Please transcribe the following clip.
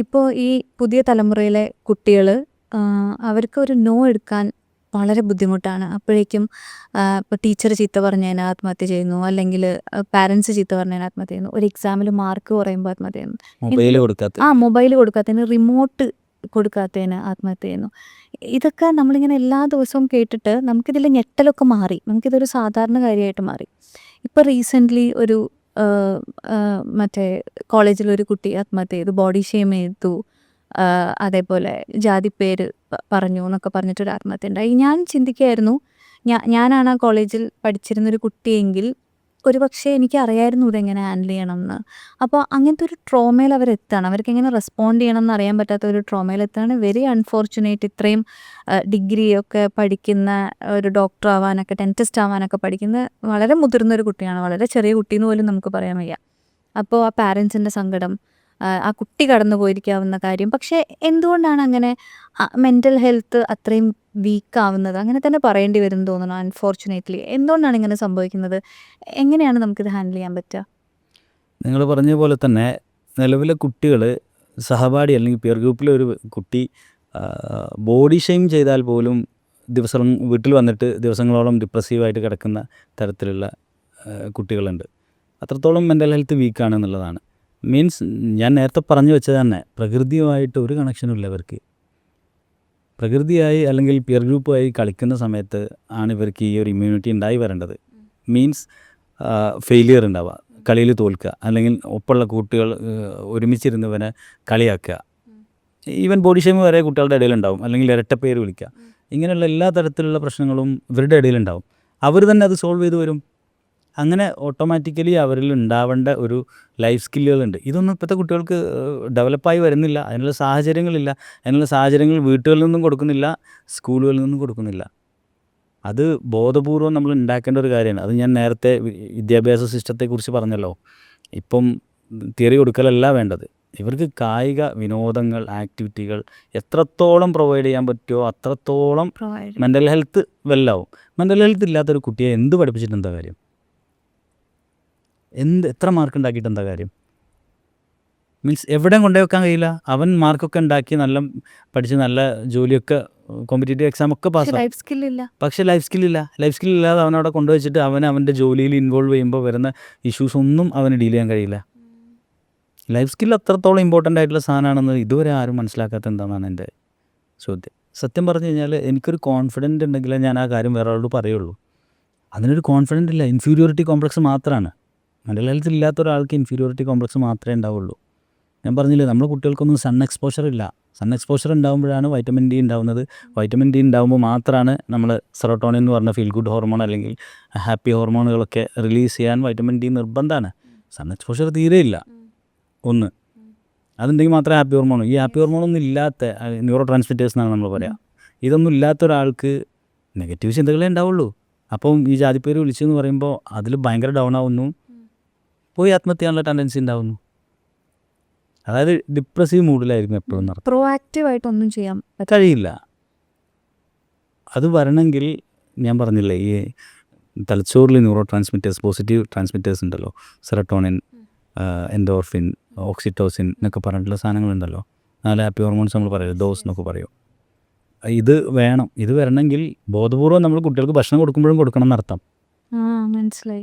ഇപ്പോൾ ഈ പുതിയ തലമുറയിലെ കുട്ടികൾ അവർക്ക് ഒരു നോ എടുക്കാൻ വളരെ ബുദ്ധിമുട്ടാണ്. അപ്പോഴേക്കും ഇപ്പോൾ ടീച്ചർ ചീത്ത പറഞ്ഞതിന് ആത്മഹത്യ ചെയ്യുന്നു, അല്ലെങ്കിൽ പാരൻസ് ചീത്ത പറഞ്ഞതിന് ആത്മഹത്യ ചെയ്യുന്നു, ഒരു എക്സാമിൽ മാർക്ക് കുറയുമ്പോൾ ആത്മഹത്യ ചെയ്യുന്നു, മൊബൈൽ കൊടുക്കാത്ത മൊബൈൽ കൊടുക്കാത്തതിന്, റിമോട്ട് കൊടുക്കാത്തതിന് ആത്മഹത്യ ചെയ്യുന്നു. ഇതൊക്കെ നമ്മളിങ്ങനെ എല്ലാ ദിവസവും കേട്ടിട്ട് നമുക്കിതിൽ ഞെട്ടലൊക്കെ മാറി, നമുക്കിതൊരു സാധാരണ കാര്യമായിട്ട് മാറി. ഇപ്പോൾ റീസെൻ്റ്ലി ഒരു മറ്റേ കോളേജിലൊരു കുട്ടി ആത്മഹത്യ ചെയ്തു, ബോഡി ഷെയിം ചെയ്തു, അതേപോലെ ജാതിപ്പേര് പറഞ്ഞു എന്നൊക്കെ പറഞ്ഞിട്ടൊരു ആത്മഹത്യ ഉണ്ടായി. ഞാൻ ചിന്തിക്കുകയായിരുന്നു, ഞാനാണ് ആ കോളേജിൽ പഠിച്ചിരുന്നൊരു കുട്ടിയെങ്കിൽ ഒരു പക്ഷേ എനിക്ക് അറിയായിരുന്നു ഇതെങ്ങനെ ഹാൻഡിൽ ചെയ്യണം എന്ന്. അപ്പോൾ അങ്ങനത്തെ ഒരു ട്രോമയിൽ അവരെത്താണ്, അവർക്ക് എങ്ങനെ റെസ്പോണ്ട് ചെയ്യണം എന്ന് അറിയാൻ പറ്റാത്ത ഒരു ട്രോമയിൽ എത്താണ്. Very unfortunate. ഇത്രയും ഡിഗ്രിയൊക്കെ പഠിക്കുന്ന, ഒരു ഡോക്ടർ ആവാനൊക്കെ, ഡെന്റിസ്റ്റ് ആവാനൊക്കെ പഠിക്കുന്ന വളരെ മുതിർന്നൊരു കുട്ടിയാണ്, വളരെ ചെറിയ കുട്ടിയെന്ന് പോലും നമുക്ക് പറയാൻ വയ്യ. അപ്പോൾ ആ പാരൻസിൻ്റെ സങ്കടം, ആ കുട്ടി കടന്നു പോയിരിക്കാവുന്ന കാര്യം. പക്ഷേ എന്തുകൊണ്ടാണ് അങ്ങനെ മെൻ്റൽ ഹെൽത്ത് അത്രയും വീക്കാവുന്നത്? അങ്ങനെ തന്നെ പറയേണ്ടി വരും തോന്നുന്നു, അൺഫോർച്ചുനേറ്റ്ലി. എന്തുകൊണ്ടാണ് ഇങ്ങനെ സംഭവിക്കുന്നത്? എങ്ങനെയാണ് നമുക്കിത് ഹാൻഡിൽ ചെയ്യാൻ പറ്റുക? നിങ്ങൾ പറഞ്ഞ പോലെ തന്നെ നിലവിലെ കുട്ടികൾ, സഹപാഠി അല്ലെങ്കിൽ പിയർ ഗ്രൂപ്പിലെ ഒരു കുട്ടി ബോഡി ഷെയിം ചെയ്താൽ പോലും ദിവസം വീട്ടിൽ വന്നിട്ട് ദിവസങ്ങളോളം ഡിപ്രസീവായിട്ട് കിടക്കുന്ന തരത്തിലുള്ള കുട്ടികളുണ്ട്. അത്രത്തോളം മെൻ്റൽ ഹെൽത്ത് വീക്കാണ് എന്നുള്ളതാണ്. മീൻസ് ഞാൻ നേരത്തെ പറഞ്ഞു വെച്ചത് തന്നെ, പ്രകൃതിയുമായിട്ട് ഒരു കണക്ഷനും ഇല്ല ഇവർക്ക്. പ്രകൃതിയായി അല്ലെങ്കിൽ പിയർ ഗ്രൂപ്പുമായി കളിക്കുന്ന സമയത്ത് ആണ് ഇവർക്ക് ഈ ഒരു ഇമ്മ്യൂണിറ്റി ഉണ്ടായി വരേണ്ടത്. മീൻസ് ഫെയിലിയർ ഉണ്ടാവുക, കളിയിൽ തോൽക്കുക, അല്ലെങ്കിൽ ഒപ്പമുള്ള കുട്ടികൾ ഒരുമിച്ചിരുന്നവനെ കളിയാക്കുക. ഈവൻ ബോഡി ഷെയിം വരെ കുട്ടികളുടെ ഇടയിലുണ്ടാവും, അല്ലെങ്കിൽ ഇരട്ടപ്പേര് വിളിക്കുക. ഇങ്ങനെയുള്ള എല്ലാ തരത്തിലുള്ള പ്രശ്നങ്ങളും ഇവരുടെ ഇടയിലുണ്ടാവും. അവർ തന്നെ അത് സോൾവ് ചെയ്ത് വരും. അങ്ങനെ ഓട്ടോമാറ്റിക്കലി അവരിൽ ഉണ്ടാവേണ്ട ഒരു ലൈഫ് സ്കില്ലുകളുണ്ട്. ഇതൊന്നും ഇപ്പോഴത്തെ കുട്ടികൾക്ക് ഡെവലപ്പായി വരുന്നില്ല. അതിനുള്ള സാഹചര്യങ്ങളില്ല. അതിനുള്ള സാഹചര്യങ്ങൾ വീട്ടുകളിൽ നിന്നും കൊടുക്കുന്നില്ല, സ്കൂളുകളിൽ നിന്നും കൊടുക്കുന്നില്ല. അത് ബോധപൂർവം നമ്മൾ ഉണ്ടാക്കേണ്ട ഒരു കാര്യമാണ്. അത് ഞാൻ നേരത്തെ വിദ്യാഭ്യാസ സിസ്റ്റത്തെക്കുറിച്ച് പറഞ്ഞല്ലോ. ഇപ്പം തിയറി കൊടുക്കലല്ല വേണ്ടത്. ഇവർക്ക് കായിക വിനോദങ്ങൾ, ആക്ടിവിറ്റികൾ എത്രത്തോളം പ്രൊവൈഡ് ചെയ്യാൻ പറ്റുമോ അത്രത്തോളം മെൻ്റൽ ഹെൽത്ത് വെല്ലാവും. മെൻ്റൽ ഹെൽത്ത് ഇല്ലാത്തൊരു കുട്ടിയെ എന്ത് പഠിപ്പിച്ചിട്ട് എന്താ കാര്യം? എത്ര മാർക്ക് ഉണ്ടാക്കിയിട്ട് എന്താ കാര്യം? മീൻസ് എവിടെയും കൊണ്ടുപോയി വെക്കാൻ കഴിയില്ല. അവൻ മാർക്കൊക്കെ ഉണ്ടാക്കി നല്ല പഠിച്ച് നല്ല ജോലിയൊക്കെ, കോമ്പറ്റേറ്റീവ് എക്സാമൊക്കെ പാസ്സാവും. പക്ഷേ ലൈഫ് സ്കില്ലില്ല. ലൈഫ് സ്കില്ലില്ലാതെ അവനവിടെ കൊണ്ടുവച്ചിട്ട് അവൻ്റെ ജോലിയിൽ ഇൻവോൾവ് ചെയ്യുമ്പോൾ വരുന്ന ഇഷ്യൂസ് ഒന്നും അവന് ഡീൽ ചെയ്യാൻ കഴിയില്ല. ലൈഫ് സ്കിൽ അത്രത്തോളം ഇമ്പോർട്ടൻ്റ് ആയിട്ടുള്ള സാധനമാണെന്ന് ഇതുവരെ ആരും മനസ്സിലാക്കാത്ത എന്താണെന്നാണ് എൻ്റെ ചോദ്യം. സത്യം പറഞ്ഞു കഴിഞ്ഞാൽ എനിക്കൊരു കോൺഫിഡൻറ്റ് ഉണ്ടെങ്കിലേ ഞാൻ ആ കാര്യം വേറെ ആളോട് പറയുള്ളൂ. അതിനൊരു കോൺഫിഡൻറ്റ് ഇല്ല, ഇൻഫീരിയോറിറ്റി കോംപ്ലക്സ് മാത്രമാണ്. മെൻ്റൽ ഹെൽത്ത് ഇല്ലാത്ത ഒരാൾക്ക് ഇൻഫീരിയോറിറ്റി കോംപ്ലക്സ് മാത്രമേ ഉണ്ടാവുള്ളൂ. ഞാൻ പറഞ്ഞില്ലേ, നമ്മുടെ കുട്ടികൾക്കൊന്നും സൺ എക്സ്പോഷർ ഇല്ല. സൺ എക്സ്പോഷർ ഉണ്ടാകുമ്പോഴാണ് വൈറ്റമിൻ ഡി ഉണ്ടാകുന്നത്. വൈറ്റമിൻ ഡി ഉണ്ടാകുമ്പോൾ മാത്രമാണ് നമ്മൾ സെറോട്ടോണിൻ എന്ന് പറഞ്ഞ ഫീൽ ഗുഡ് ഹോർമോൺ അല്ലെങ്കിൽ ഹാപ്പി ഹോർമോണുകളൊക്കെ റിലീസ് ചെയ്യാൻ വൈറ്റമിൻ ഡി നിർബന്ധമാണ്. സൺ എക്സ്പോഷർ തീരെ ഇല്ല. ഒന്ന് അതുണ്ടെങ്കിൽ മാത്രമേ ഹാപ്പി ഹോർമോൺ. ഈ ഹാപ്പി ഹോർമോണൊന്നും ഇല്ലാത്ത, ന്യൂറോ ട്രാൻസ്മിറ്റേഴ്സ് എന്നാണ് നമ്മൾ പറയുക, ഇതൊന്നും ഇല്ലാത്ത ഒരാൾക്ക് നെഗറ്റീവ് ചിന്തകളേ ഉണ്ടാവുള്ളൂ. അപ്പം ഈ ജാതിപ്പേര് വിളിച്ചെന്ന് പറയുമ്പോൾ അതിൽ ഭയങ്കര ഡൗൺ ആവുന്നു, പോയി ആത്മഹത്യ ചെയ്യാനുള്ള ടെൻഡൻസി ഉണ്ടാവുന്നു. അതായത് ഡിപ്രസീവ് മൂഡിലായിരിക്കും എപ്പോഴും. പ്രോആക്റ്റീവായിട്ടൊന്നും ചെയ്യാൻ കഴിയില്ല. അത് വരണമെങ്കിൽ ഞാൻ പറഞ്ഞില്ലേ, ഈ തലച്ചോറിൽ ന്യൂറോ ട്രാൻസ്മിറ്റേഴ്സ്, പോസിറ്റീവ് ട്രാൻസ്മിറ്റേഴ്സ് ഉണ്ടല്ലോ, സെറട്ടോണിൻ, എൻഡോർഫിൻ, ഓക്സിറ്റോസിൻ എന്നൊക്കെ പറഞ്ഞിട്ടുള്ള സാധനങ്ങളുണ്ടല്ലോ. 4 ഹാപ്പി ഹോർമോൺസ് നമ്മൾ പറയുമല്ലോ, ഡോസ് എന്നൊക്കെ പറയും. ഇത് വേണം. ഇത് വരണമെങ്കിൽ ബോധപൂർവം നമ്മൾ കുട്ടികൾക്ക് ഭക്ഷണം കൊടുക്കുമ്പോഴും കൊടുക്കണം എന്നർത്ഥം. മനസ്സിലായി.